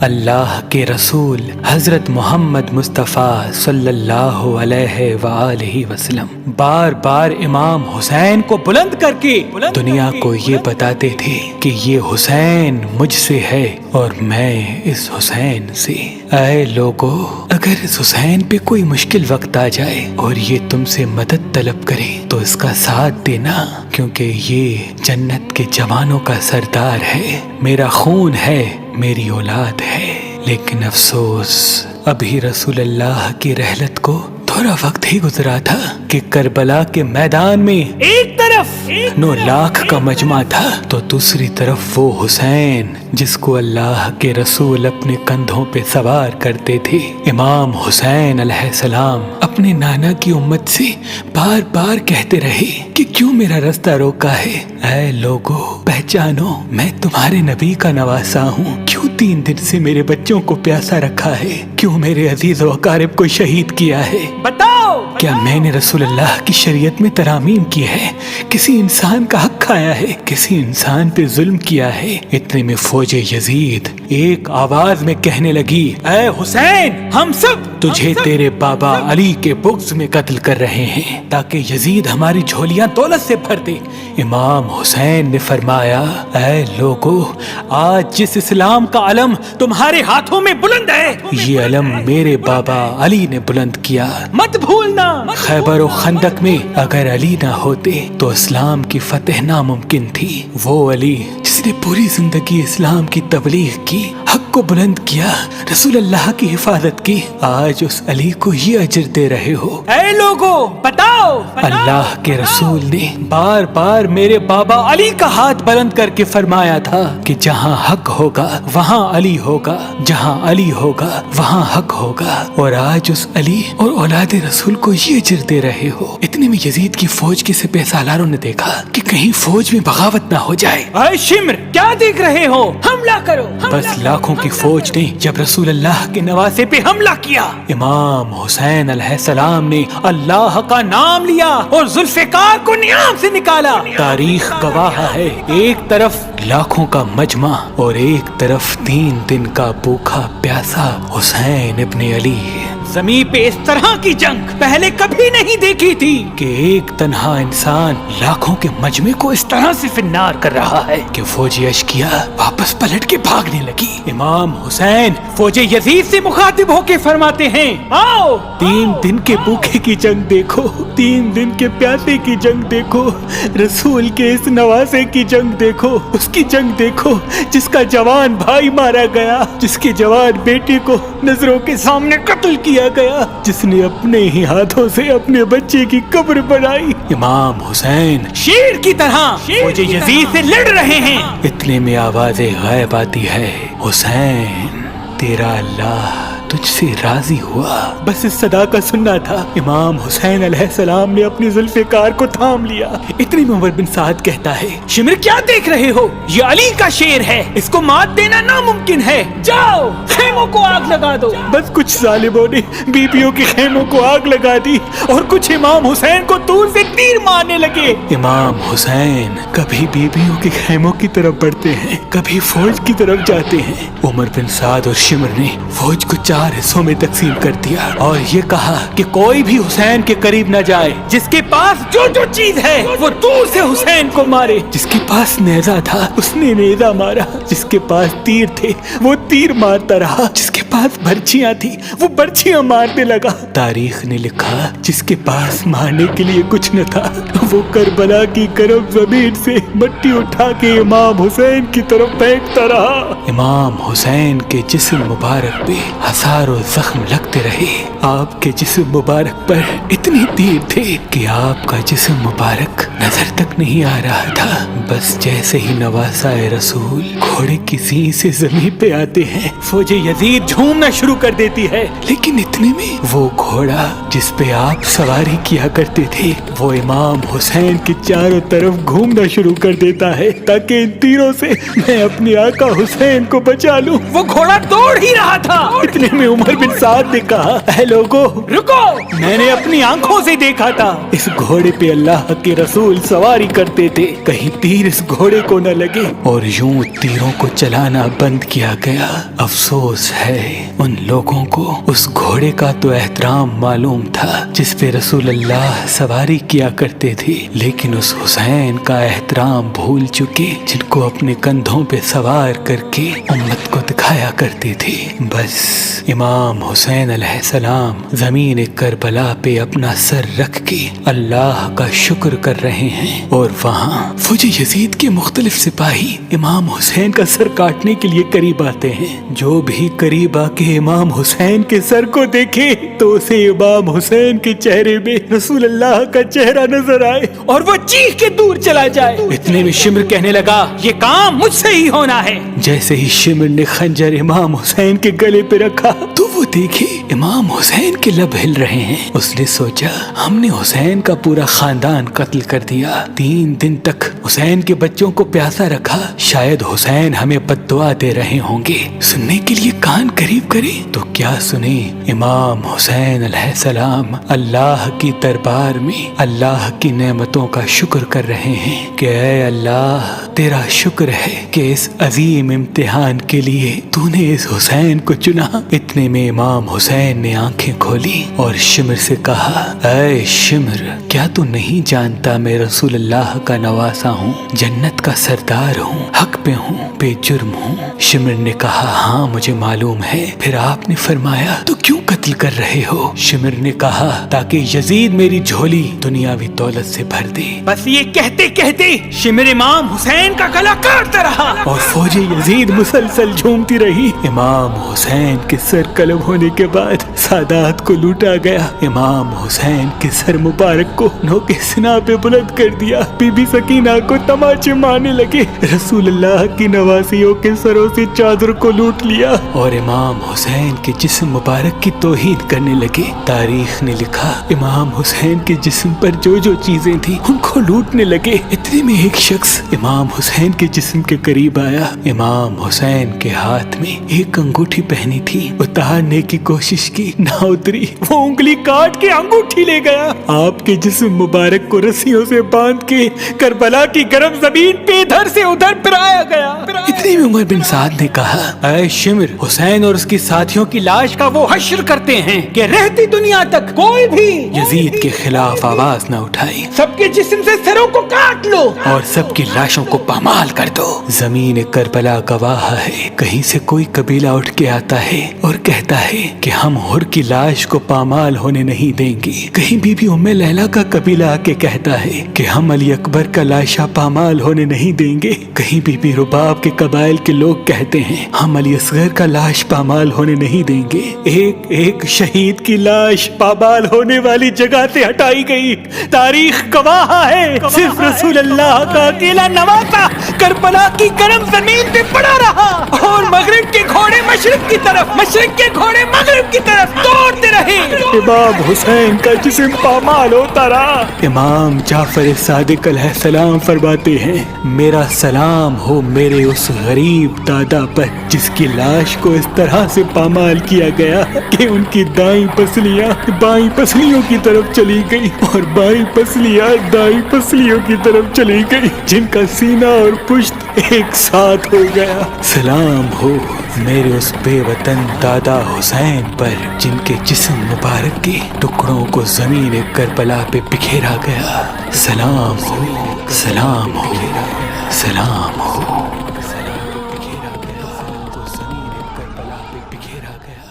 اللہ کے رسول حضرت محمد مصطفیٰ صلی اللہ علیہ وآلہ وسلم بار بار امام حسین کو بلند کر کے دنیا کو یہ بتاتے تھے کہ یہ حسین مجھ سے ہے اور میں اس حسین سے۔ اے لوگو، اگر اس حسین پہ کوئی مشکل وقت آ جائے اور یہ تم سے مدد طلب کرے تو اس کا ساتھ دینا، کیونکہ یہ جنت کے جوانوں کا سردار ہے، میرا خون ہے، میری اولاد ہے۔ لیکن افسوس، ابھی رسول اللہ کی رحلت کو تھوڑا وقت ہی گزرا تھا کہ کربلا کے میدان میں ایک طرف 9 لاکھ کا مجمع تھا تو دوسری طرف وہ حسین جس کو اللہ کے رسول اپنے کندھوں پہ سوار کرتے تھے۔ امام حسین علیہ السلام اپنے نانا کی امت سے بار بار کہتے رہے کہ کیوں میرا رستہ روکا ہے؟ اے لوگو، پہچانو، میں تمہارے نبی کا نواسا ہوں۔ کیوں 3 دن سے میرے بچوں کو پیاسا رکھا ہے؟ کیوں میرے عزیز و اقارب کو شہید کیا ہے؟ بتاؤ، کیا میں نے رسول اللہ کی شریعت میں ترامیم کی ہے؟ کسی انسان کا حق کھایا ہے؟ کسی انسان پہ ظلم کیا ہے؟ اتنے میں فوج یزید ایک آواز میں کہنے لگی، اے حسین، ہم سب تجھے تیرے بابا علی کے بغض میں قتل کر رہے ہیں تاکہ یزید ہماری جھولیاں دولت سے بھر دے۔ امام حسین نے فرمایا، اے لوگو، آج جس اسلام کا علم تمہارے ہاتھوں میں بلند ہے، یہ علم میرے بابا علی نے بلند کیا۔ مت بھولنا، خیبر و خندق میں اگر علی نہ ہوتے تو اسلام کی فتح ناممکن تھی۔ وہ علی جس نے پوری زندگی اسلام کی تبلیغ کی، حق کو بلند کیا، رسول اللہ کی حفاظت کی، آج اس علی کو یہ اجر دے رہے ہو۔ اے لوگو، بتاؤ، اللہ کے رسول نے بار بار میرے بابا علی کا ہاتھ بلند کر کے فرمایا تھا کہ جہاں حق ہوگا وہاں علی ہوگا، جہاں علی ہوگا وہاں حق ہوگا، اور آج اس علی اور اولاد رسول کو یہ اجر دے رہے ہو۔ اتنے میں یزید کی فوج کے سپہ سالاروں نے دیکھا کہ کہیں فوج میں بغاوت نہ ہو جائے۔ اے شمر، کیا دیکھ رہے ہو؟ حملہ کرو۔ بس لاکھوں کی فوج نے جب رسول اللہ کے نواسے پہ حملہ کیا، امام حسین علیہ السلام نے اللہ کا نام لیا اور ذوالفقار کو نیام سے نکالا۔ تاریخ گواہ ہے، ایک طرف لاکھوں کا مجمع اور ایک طرف 3 دن کا بھوکا پیاسا حسین ابن علی۔ زمین پہ اس طرح کی جنگ پہلے کبھی نہیں دیکھی تھی کہ ایک تنہا انسان لاکھوں کے مجمع کو اس طرح سے فنار کر رہا ہے کہ فوج اشکیا واپس پلٹ کے بھاگنے لگی۔ امام حسین فوج یزید سے مخاطب ہو کے فرماتے ہیں، آؤ، 3 دن کے بھوکے کی جنگ دیکھو، 3 دن کے پیاسے کی جنگ دیکھو، رسول کے اس نواسے کی جنگ دیکھو، اس کی جنگ دیکھو جس کا جوان بھائی مارا گیا، جس کے جوان بیٹے کو نظروں کے سامنے قتل کیا گیا، جس نے اپنے ہی ہاتھوں سے اپنے بچے کی قبر بنائی۔ امام حسین شیر کی طرح فوج یزید سے لڑ رہے ہیں۔ اتنے میں آواز غائب آتی ہے، حسین، تیرا اللہ تجھ سے راضی ہوا۔ بس اس صدا کا سننا تھا، امام حسین علیہ السلام نے اپنی ذوالفقار کو تھام لیا۔ اتنی میں عمر بن سعد کہتا ہے، شمر، کیا دیکھ رہے ہو؟ یہ علی کا شیر ہے، اس کو مات دینا ناممکن ہے، جاؤ خیموں کو آگ لگا دو۔ بس کچھ ظالموں نے بیبیوں کے خیموں کو آگ لگا دی اور کچھ امام حسین کو دور سے تیر مارنے لگے۔ امام حسین کبھی بیبیوں کے خیموں کی طرف بڑھتے ہیں، کبھی فوج کی طرف جاتے ہیں۔ عمر بن سعد اور شمر نے فوج کو 4 حصوں میں تقسیم کر دیا اور یہ کہا کہ کوئی بھی حسین کے قریب نہ جائے، جس کے پاس جو چیز ہے وہ دور سے حسین کو مارے۔ جس کے پاس نیزہ تھا اس نے نیزہ مارا، جس کے پاس تیر تھے وہ تیر مارتا رہا، جس کے پاس برچیاں تھی وہ برچیاں مارنے لگا۔ تاریخ نے لکھا جس کے پاس مارنے کے لیے کچھ نہ تھا وہ کربلا کی کرب زمین سے مٹی اٹھا کے امام حسین کی طرف پھینکتا رہا۔ امام حسین کے جسم مبارک پہ ہزاروں زخم لگتے رہے، آپ کے جسم مبارک پر اتنے تیر تھے کہ آپ کا جسم مبارک نظر تک نہیں آ رہا تھا۔ بس جیسے ہی نواسا رسول گھوڑے کی زین سے زمین پہ آتے ہیں، فوج یزید جھومنا شروع کر دیتی ہے، لیکن اتنے میں وہ گھوڑا जिस पे आप सवारी किया करते थे वो इमाम हुसैन के चारों तरफ घूमना शुरू कर देता है ताकि इन तीरों से मैं अपने आका हुसैन को बचा लूं। वो घोड़ा दौड़ ही रहा था। इतने में उमर बिन साद ने कहा, ऐ लोगो रुको, मैंने अपनी आंखों से देखा था इस घोड़े पे अल्लाह के रसूल सवारी करते थे, कहीं तीर इस घोड़े को न लगे। और यूं तीरों को चलाना बंद किया गया। अफसोस है उन लोगों को उस घोड़े का तो एहतराम मालूम था जिस पे रसूल अल्लाह सवारी किया करते थे, लेकिन उस हुसैन का एहतराम भूल चुके जिनको अपने कंधों पे सवार करके उम्मत को दिखाया करते थे। बस इमाम हुसैन अलैहिस्सलाम जमीन करबला पे अपना सर रख के अल्लाह का शुक्र कर रहे हैं और वहाँ फौजी यजीद के मुख्तलिफ सिपाही इमाम हुसैन का सर काटने के लिए करीब आते हैं। जो भी करीब आके इमाम हुसैन के सर को देखे तो उसे इमाम हुसैन के चेहरे में रसूल अल्लाह का चेहरा नजर आए और वो चीख के दूर चला जाए। इतने में शिमर कहने लगा, ये काम मुझसे ही होना है। जैसे ही शिमर ने खंजर इमाम हुसैन के गले पे रखा तो वो देखे इमाम हुसैन के लब हिल रहे हैं। उसने सोचा हमने हुसैन का पूरा खानदान कत्ल कर दिया, 3 दिन तक हुसैन के बच्चों को प्यासा रखा, शायद हुसैन हमें बद्दुआ दे रहे होंगे। सुनने के लिए कान करीब करे तो क्या सुने, इमाम हुसैन अलैहिस्सलाम अल्लाह की दरबार में अल्लाह की नेमतों का शुक्र कर रहे हैं कि ऐ अल्लाह तेरा शुक्र है कि इस अजीम इम्तिहान के लिए तूने इस हुसैन को चुना। इतने में इमाम हुसैन ने आंखें खोली और शिमर से कहा, ऐ शिमर क्या तू नहीं जानता मैं रसूल अल्लाह का नवासा हूँ, जन्नत का सरदार हूँ, हक पे हूँ, बेजुर्म हूँ। शिमर ने कहा, हाँ मुझे मालूम है। फिर आपने फरमाया तो क्यों कत्ल कर रहे हो? शिमर ने कहा, ताकि यजीद मेरी झोली दुनियावी दौलत से भर दे। बस ये कहते कहते शिमर इमाम हुसैन का गला काटता रहा और फौजी यजीद मुसलसल झूमती रही। इमाम हुसैन के सर कलम होने के बाद सादात को लूटा गया। इमाम हुसैन के सर मुबारक को नोके सिना पे बुलंद कर दिया। बीबी सकीना को तमाचे मारने लगे। रसूल अल्लाह की नवासियों के सरों से चादर को लूट लिया और इमाम हुसैन के जिस्म मुबारक की तौहीन करने लगे। तारीख ने लिखा इमाम हुसैन के जिस्म पर जो जो चीजें थी उनको लूटने लगे। इतने में एक शख्स इमाम हुसैन के जिस्म के करीब आया। इमाम हुसैन के हाथ में एक अंगूठी पहनी थी, उतारने की कोशिश की, ना उतरी। वो उंगली काट के अंगूठी ले गया। आपके जिस्म मुबारक को रस्सियों से बांध के करबला की गर्म जमीन पे इधर से उधर फिराया गया। इतने में उमर बिन साद ने कहा, ऐ शिमर हुसैन और उसके साथियों की लाश का वो हश्र करते हैं कि रहती दुनिया तक कोई भी यजीद के खिलाफ आवाज न उठाए। सबके जिस्म से सरों को काट लो और सबकी लाशों को पामाल कर दो। जमीन करबला गवाह है, कहीं से कोई कबीला उठ के आता है और कहता है कि हम हुर की लाश को पामाल होने नहीं देंगे। कहीं बीबी उम्मे लैला का कबीला आके कहता है कि हम अली अकबर का लाशा पामाल होने नहीं देंगे। कहीं बीबी रुबाब के कबाइल के लोग कहते हैं हम अली असगर का लाश पामाल होने नहीं देंगे। एक एक शहीद की लाश पामाल होने वाली जगह से हटाई गई। तारीख गवाह है सिर्फ रसूल अल्लाह का अकेला नवासा करबला की गर्म जमीन पे पड़ा रहा और मगरिब के घोड़े मशरिक की तरफ, मशरिक के घोड़े मगरिब की तरफ दौड़ते रहे। इमाम हुसैन का जिस्म पामाल होता रहा। इमाम जाफर सादिक अलैहिस्सलाम फरमाते हैं, मेरा सलाम हो मेरे उस गरीब दादा पर जिसकी लाश को इस तरह से पामाल किया गया कि उनकी दाईं पसलियां बाईं पसलियों की तरफ चली गई और बाईं पसलियां दाईं पसलियों की तरफ चली गई, जिनका सीना और पुश्त एक साथ हो गया। सलाम हो मेरे उस बेवतन दादा हुसैन पर जिनके जिस्म मुबारक के टुकड़ों को जमीन करबला पे बिखेरा गया। सलाम हो, सलाम हो, सलाम हो। बिखेरा गया।